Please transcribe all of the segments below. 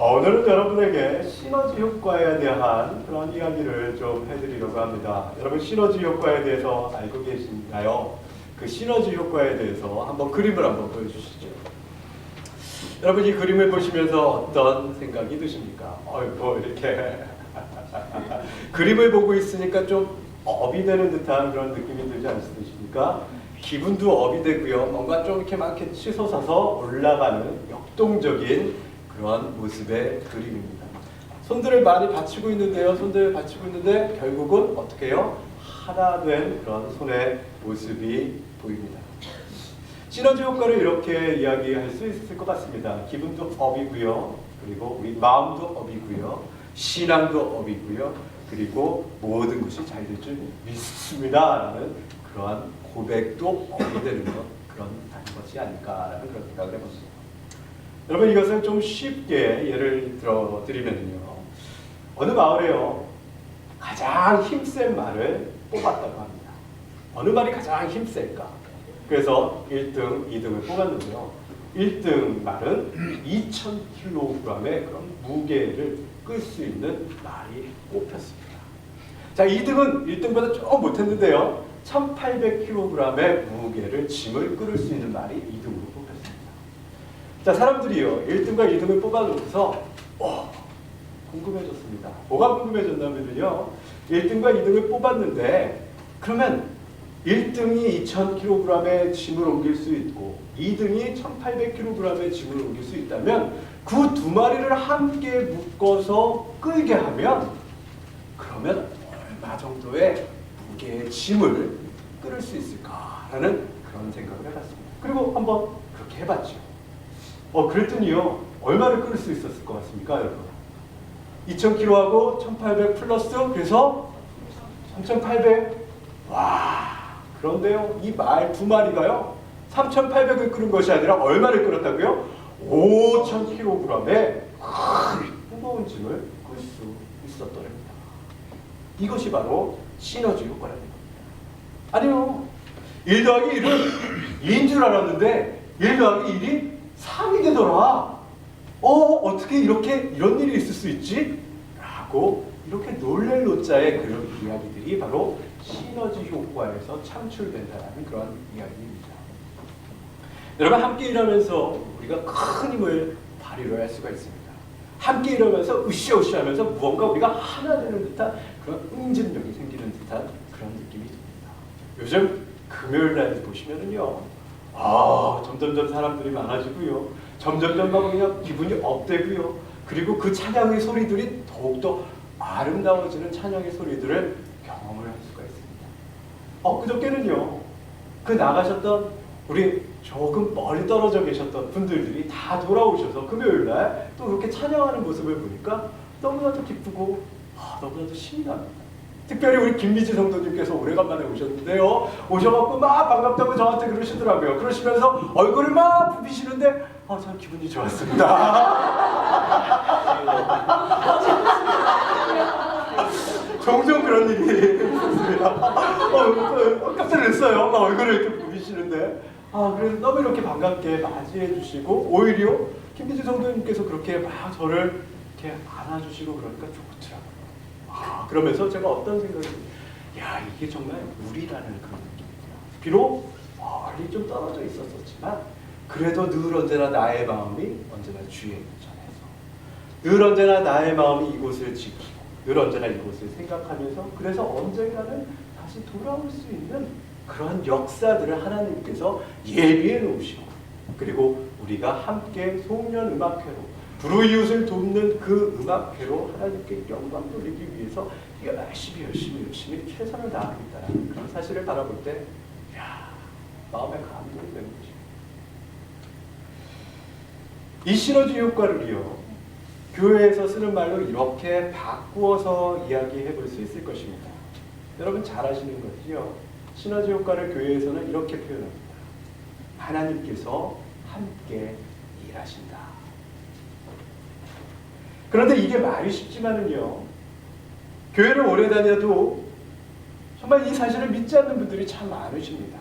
오늘은 여러분에게 시너지 효과에 대한 그런 이야기를 좀 해드리려고 합니다. 여러분 시너지 효과에 대해서 알고 계신가요? 그 시너지 효과에 대해서 한번 그림을 한번 보여주시죠. 여러분 이 그림을 보시면서 어떤 생각이 드십니까? 뭐 이렇게 그림을 보고 있으니까 좀 업이 되는 듯한 그런 느낌이 들지 않으십니까? 기분도 업이 되고요. 뭔가 좀 이렇게 막 이렇게 치솟아서 올라가는 역동적인 그런 모습의 그림입니다. 손들을 많이 받치고 있는데요. 손들을 받치고 있는데 결국은 어떻게 해요? 하나 된 그런 손의 모습이 보입니다. 시너지 효과를 이렇게 이야기할 수 있을 것 같습니다. 기분도 업이고요. 그리고 우리 마음도 업이고요. 신앙도 업이고요. 그리고 모든 것이 잘 될 줄 믿습니다. 라는 그러한 고백도 업이 되는 그런 것이 아닐까라는 그런 생각을 해봤습니다. 여러분 이것을 좀 쉽게 예를 들어 드리면요. 어느 마을에요. 가장 힘센 말을 뽑았다고 합니다. 어느 말이 가장 힘셀까? 그래서 1등, 2등을 뽑았는데요. 1등 말은 2000kg의 그런 무게를 끌 수 있는 말이 뽑혔습니다. 자, 2등은 1등보다 조금 못했는데요. 1800kg의 무게를 짐을 끌을 수 있는 말이 2등으로 뽑혔습니다. 자, 사람들이요. 1등과 2등을 뽑아놓고서 궁금해졌습니다. 뭐가 궁금해졌냐면요. 1등과 2등을 뽑았는데 그러면 1등이 2000kg의 짐을 옮길 수 있고 2등이 1800kg의 짐을 옮길 수 있다면 그 두 마리를 함께 묶어서 끌게 하면 그러면 얼마 정도의 무게의 짐을 끌을 수 있을까라는 그런 생각을 해봤습니다. 그리고 한번 그렇게 해봤죠. 그랬더니요. 얼마를 끌을 수 있었을 것 같습니까, 여러분? 2000kg하고 1800 플러스 그래서 3800. 와, 그런데요. 이 말 두 마리가요. 3800을 끌은 것이 아니라 얼마를 끌었다고요? 5000kg의 큰 무거운 짐을 끌 수 있었더랍니다. 이것이 바로 시너지 효과라는 겁니다. 아니요. 1 더하기 1은 2인 줄 알았는데 1 더하기 1이 3이 되더라. 어떻게 이런 일이 있을 수 있지? 라고 이렇게 놀랄 노자의 그런 이야기들이 바로 시너지 효과에서 창출된다는 그런 이야기입니다. 여러분 함께 일하면서 우리가 큰 힘을 발휘할 수가 있습니다. 함께 일하면서 으쌰으쌰 하면서 무언가 우리가 하나 되는 듯한 그런 응집력이 생기는 듯한 그런 느낌이 듭니다. 요즘 금요일 날 보시면은요. 점점점 사람들이 많아지고요. 점점점 막 그냥 기분이 업되고요. 그리고 그 찬양의 소리들이 더욱더 아름다워지는 찬양의 소리들을 경험을 할 수가 있습니다. 그저께는요. 그 나가셨던 우리 조금 멀리 떨어져 계셨던 분들이 다 돌아오셔서 금요일날 또 그렇게 찬양하는 모습을 보니까 너무나도 기쁘고 너무나도 신이 납니다. 특별히 우리 김미지 성도님께서 오래간만에 오셨는데요. 오셔갖고 막 반갑다고 저한테 그러시더라고요. 그러시면서 얼굴을 막 부비시는데 참 기분이 좋았습니다. 종종 그런 일이 있었습니다. 깜짝 놀랐어요. 막 얼굴을 이렇게 부비시는데 그래서 너무 이렇게 반갑게 맞이해 주시고 오히려 김미지 성도님께서 그렇게 막 저를 이렇게 안아주시고 그러니까 좋더라고요. 그러면서 제가 어떤 생각이 이게 정말 우리라는 그런 느낌이에요. 비록 멀리 좀 떨어져 있었지만 그래도 늘 언제나 나의 마음이 언제나 주의 전해서 늘 언제나 나의 마음이 이곳을 지키고 늘 언제나 이곳을 생각하면서 그래서 언젠가는 다시 돌아올 수 있는 그런 역사들을 하나님께서 예비해 놓으시고 그리고 우리가 함께 송년 음악회로 불우이웃을 돕는 그 음악회로 하나님께 영광 돌리기 위해서 열심히 최선을 다하겠다는 그런 사실을 바라볼 때 마음에 감동이 되는 것입니다. 이 시너지 효과를요. 교회에서 쓰는 말로 이렇게 바꾸어서 이야기해 볼 수 있을 것입니다. 여러분 잘 아시는 것이요. 시너지 효과를 교회에서는 이렇게 표현합니다. 하나님께서 함께 일하신다. 그런데 이게 말이 쉽지만은요. 교회를 오래 다녀도 정말 이 사실을 믿지 않는 분들이 참 많으십니다.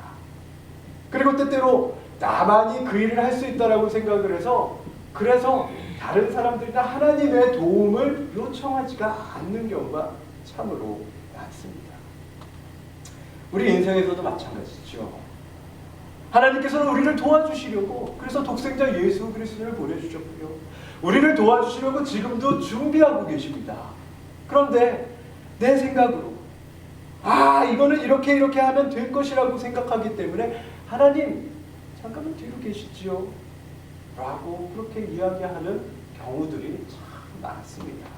그리고 때때로 나만이 그 일을 할 수 있다라고 생각을 해서 그래서 다른 사람들이나 하나님의 도움을 요청하지가 않는 경우가 참으로 많습니다. 우리 인생에서도 마찬가지죠. 하나님께서는 우리를 도와주시려고 그래서 독생자 예수 그리스도를 보내주셨고요. 우리를 도와주시려고 지금도 준비하고 계십니다. 그런데 내 생각으로 이거는 이렇게 하면 될 것이라고 생각하기 때문에 하나님 잠깐만 뒤로 계시지요 라고 그렇게 이야기하는 경우들이 참 많습니다.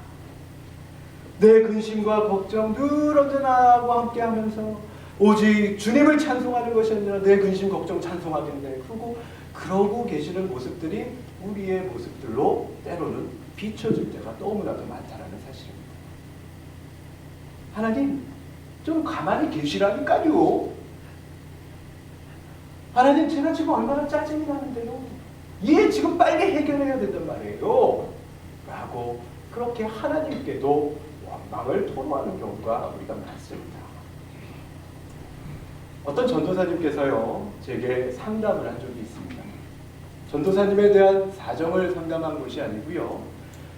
내 근심과 걱정 늘 언제나와 함께 하면서 오직 주님을 찬송하는 것이 아니라 내 근심 걱정 찬송하겠네 그러고 계시는 모습들이 우리의 모습들로 때로는 비춰질 때가 너무나도 많다는 사실입니다. 하나님 좀 가만히 계시라니까요. 하나님 제가 지금 얼마나 짜증이 나는데요. 지금 빨리 해결해야 된단 말이에요. 라고 그렇게 하나님께도 원망을 토로하는 경우가 우리가 많습니다. 어떤 전도사님께서요 제게 상담을 한 적이 있습니다. 전도사님에 대한 사정을 상담한 것이 아니고요.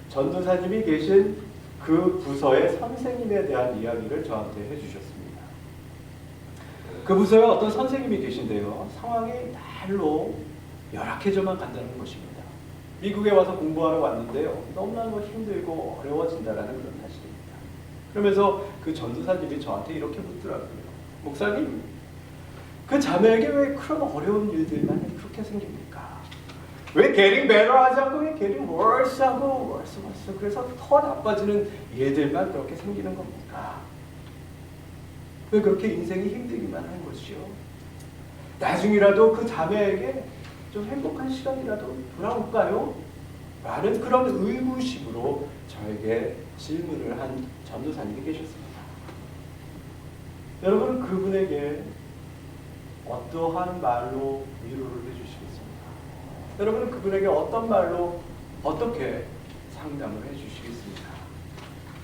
전도사님이 계신 그 부서의 선생님에 대한 이야기를 저한테 해주셨습니다. 그 부서에 어떤 선생님이 계신데요. 상황이 날로 열악해져만 간다는 것입니다. 미국에 와서 공부하러 왔는데요. 너무나도 힘들고 어려워진다는 그런 사실입니다. 그러면서 그 전도사님이 저한테 이렇게 묻더라고요. 목사님, 그 자매에게 왜 그런 어려운 일들만 그렇게 생깁니까? 왜 getting better 하지 않고 왜 getting worse 하고 worse 그래서 더 나빠지는 일들만 그렇게 생기는 겁니까? 왜 그렇게 인생이 힘들기만 하는 것이요? 나중이라도 그 자매에게 좀 행복한 시간이라도 돌아올까요? 라는 그런 의구심으로 저에게 질문을 한 전도사님이 계셨습니다. 여러분은 그분에게 어떠한 말로 위로를 해주시겠습니까? 여러분은 그분에게 어떤 말로 어떻게 상담을 해주시겠습니까?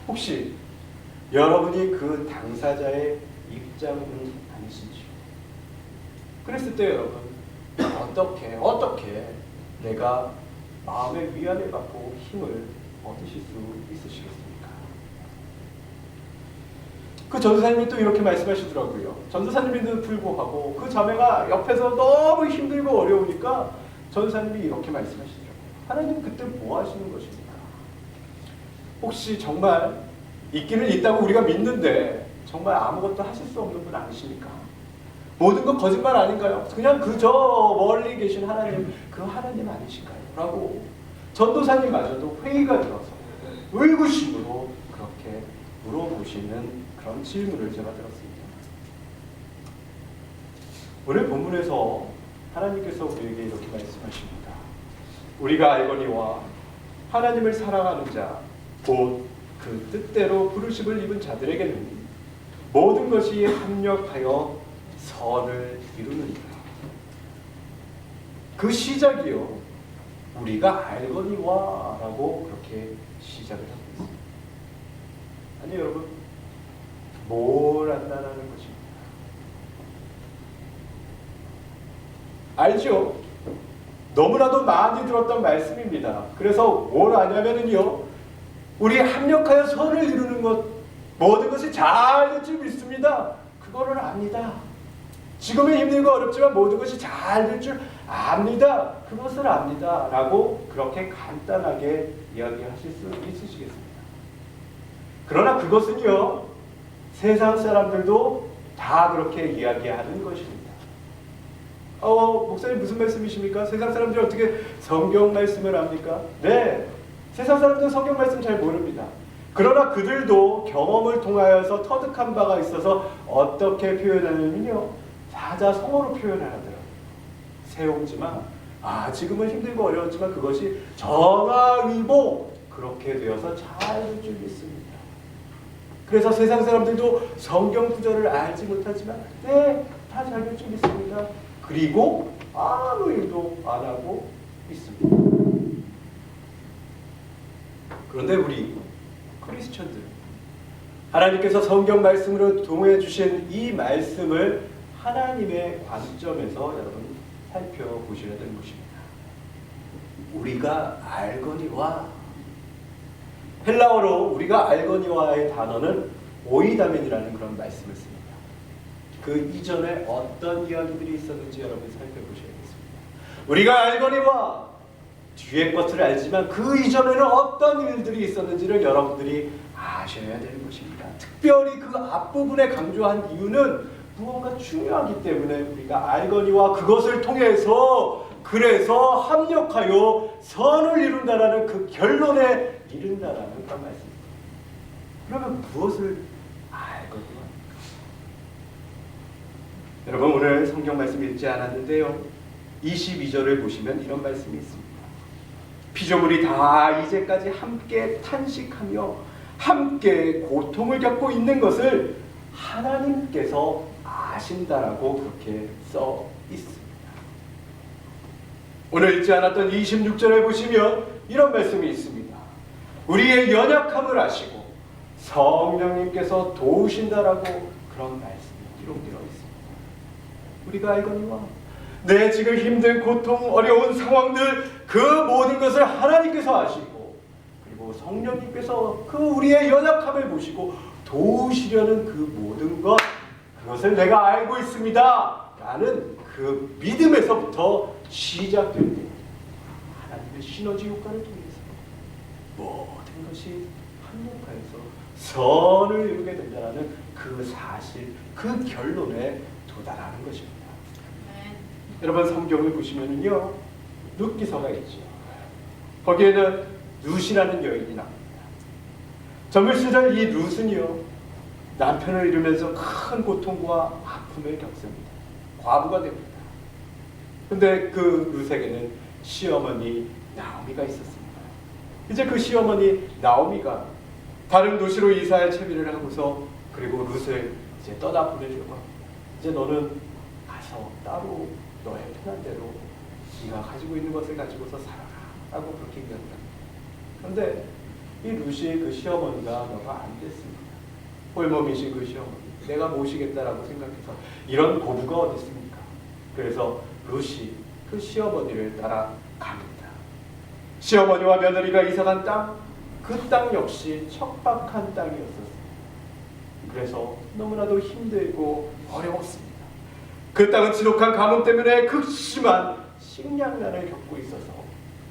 혹시 여러분이 그 당사자의 입장은 아니신지요? 그랬을 때 여러분 어떻게 내가 마음의 위안을 받고 힘을 얻으실 수 있으시겠습니까? 그 전도사님이 또 이렇게 말씀하시더라고요. 전도사님인데도 불구하고 그 자매가 옆에서 너무 힘들고 어려우니까 전도사님이 이렇게 말씀하시더라고요. 하나님 그때 뭐 하시는 것입니까? 혹시 정말 있기는 있다고 우리가 믿는데 정말 아무것도 하실 수 없는 분 아니십니까? 모든 건 거짓말 아닌가요? 그냥 그저 멀리 계신 하나님, 그 하나님 아니신가요? 라고 전도사님마저도 회의가 들어서 의구심으로 그렇게 물어보시는 그런 질문을 제가 들었습니다. 오늘 본문에서 하나님께서 우리에게 이렇게 말씀하십니다. 우리가 알거니와 하나님을 사랑하는 자, 곧 그 뜻대로 부르심을 입은 자들에게는 모든 것이 합력하여 선을 이루느니라. 그 시작이요, 우리가 알거니와 라고 그렇게 시작을 하고 있습니다. 아니 여러분, 뭘 안다라는 것입니다. 알죠? 너무나도 많이 들었던 말씀입니다. 그래서 뭘 아냐면은요, 우리 합력하여 선을 이루는 것, 모든 것이 잘 될 줄 믿습니다. 그거를 압니다. 지금은 힘들고 어렵지만 모든 것이 잘 될 줄 압니다. 그것을 압니다. 라고 그렇게 간단하게 이야기하실 수 있으시겠습니다. 그러나 그것은요, 세상 사람들도 다 그렇게 이야기하는 것입니다. 목사님 무슨 말씀이십니까? 세상 사람들이 어떻게 성경 말씀을 압니까? 네, 세상 사람들은 성경 말씀 잘 모릅니다. 그러나 그들도 경험을 통하여서 터득한 바가 있어서 어떻게 표현하냐면요, 사자성어로 표현하더라고요. 세옹지만 지금은 힘들고 어려웠지만 그것이 정화위복 그렇게 되어서 잘 될 줄 믿습니다. 그래서 세상 사람들도 성경 구절을 알지 못하지만 네, 다 잘 될 줄 믿습니다. 그리고 아무 일도 안 하고 있습니다. 그런데 우리 크리스천들, 하나님께서 성경 말씀으로 동호해 주신 이 말씀을 하나님의 관점에서 여러분 살펴보셔야 되는 것입니다. 우리가 알거니와. 헬라어로 우리가 알거니와의 단어는 오이다멘이라는 그런 말씀을 씁니다. 그 이전에 어떤 이야기들이 있었는지 여러분 살펴보셔야겠습니다. 우리가 알거니와, 뒤의 것을 알지만 그 이전에는 어떤 일들이 있었는지를 여러분들이 아셔야 되는 것입니다. 특별히 그 앞부분에 강조한 이유는 무언가 중요하기 때문에 우리가 알거니와 그것을 통해서 그래서 합력하여 선을 이룬다라는 그 결론에 이른다라는 그런 말씀입니다. 그러면 무엇을 알거니와? 여러분 오늘 성경 말씀 읽지 않았는데요. 22절을 보시면 이런 말씀이 있습니다. 피조물이 다 이제까지 함께 탄식하며 함께 고통을 겪고 있는 것을 하나님께서 아신다라고 그렇게 써 있습니다. 오늘 읽지 않았던 26절에 보시면 이런 말씀이 있습니다. 우리의 연약함을 아시고 성령님께서 도우신다라고 그런 말씀이 기록되어 있습니다. 우리가 알거니와 내 지금 힘든 고통, 어려운 상황들 그 모든 것을 하나님께서 아시고 그리고 성령님께서 그 우리의 연약함을 보시고 도우시려는 그 모든 것 그것을 내가 알고 있습니다 라는 그 믿음에서부터 시작됩니다. 하나님의 시너지 효과를 통해서 모든 것이 합력하여서 선을 이루게 된다는 그 사실, 그 결론에 도달하는 것입니다. 여러분 성경을 보시면은요 룻기서가 있죠. 거기에는 룻이라는 여인이 나옵니다. 젊은 시절 이 룻은요 남편을 잃으면서 큰 고통과 아픔을 겪습니다. 과부가 됩니다. 근데 그 룻에게는 시어머니 나오미가 있었습니다. 이제 그 시어머니 나오미가 다른 도시로 이사할 채비를 하고서 그리고 룻을 이제 떠나 보내려고 합니다. 이제 너는 가서 따로 너의 편한 대로 네가 가지고 있는 것을 가지고서 살아라 라고 그렇게 이야기합니다. 그런데 이 룻이 그 시어머니가 너가 안 됐습니다. 홀몸이신 그 시어머니 내가 모시겠다라고 생각해서 이런 고부가 어디 있습니까? 그래서 룻이 그 시어머니를 따라 갑니다. 시어머니와 며느리가 이사간 땅, 그 땅 역시 척박한 땅이었었습니다. 그래서 너무나도 힘들고 어려웠습니다. 그 땅은 지독한 가뭄 때문에 극심한 식량난을 겪고 있어서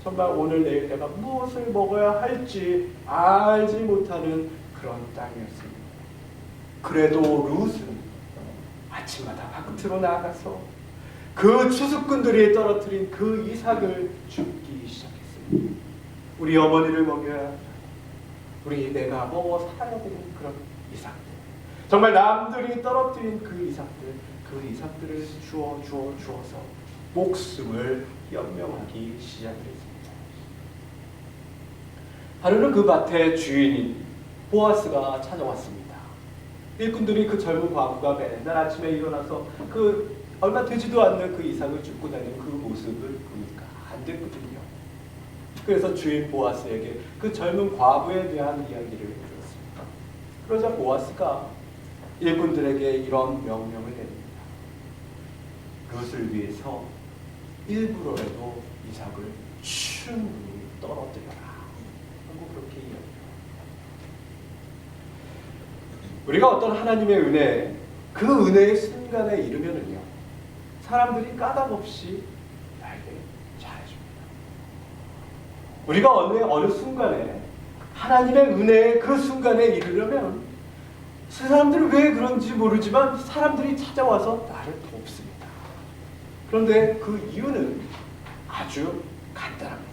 정말 오늘 내일 내가 무엇을 먹어야 할지 알지 못하는 그런 땅이었습니다. 그래도 룻은 아침마다 밖으로 나가서 그 추수꾼들이 떨어뜨린 그 이삭을 줍기 시작했습니다. 우리 어머니를 먹여야 한다. 우리 내가 먹어 살아야 되는 그런 이삭들. 정말 남들이 떨어뜨린 그 이삭들을 주어서 목숨을 연명하기 시작했습니다. 하루는 그 밭의 주인인 보아스가 찾아왔습니다. 일꾼들이 그 젊은 과부가 맨날 아침에 일어나서 그 얼마 되지도 않는 그 이삭을 줍고 다니는 그 모습을 보니까 안 됐거든요. 그래서 주인 보아스에게 그 젊은 과부에 대한 이야기를 해주었습니다. 그러자 보아스가 일꾼들에게 이런 명령을 내립니다. 룻을 위해서 일부러라도 이삭을 충분히 떨어뜨려라 하고 그렇게 이야기합니다. 우리가 어떤 하나님의 은혜, 그 은혜의 순간에 이르면은요 사람들이 까닭없이 나에게 잘해줍니다. 우리가 어느 순간에 하나님의 은혜의 그 순간에 이르려면 사람들이 왜 그런지 모르지만 사람들이 찾아와서 나를 돕습니다. 그런데 그 이유는 아주 간단합니다.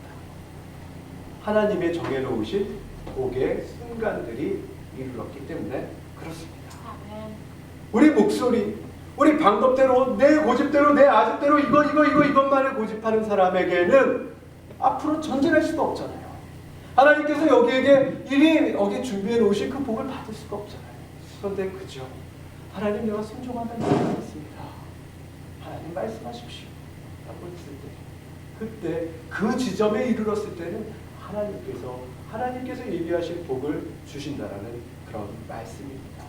하나님의 정해놓으신 복의 순간들이 이르렀기 때문에 그렇습니다. 우리 목소리, 우리 방법대로, 내 고집대로, 내 아집대로 이것만을 고집하는 사람에게는 앞으로 전진할 수가 없잖아요. 하나님께서 여기에 준비해 놓으신 그 복을 받을 수가 없잖아요. 그런데 그죠? 하나님 내가 순종하면 되겠습니다. 하나님 말씀하십시오. 라고 했을 때 그때 그 지점에 이르렀을 때는 하나님께서 얘기하신 복을 주신다라는 그런 말씀입니다.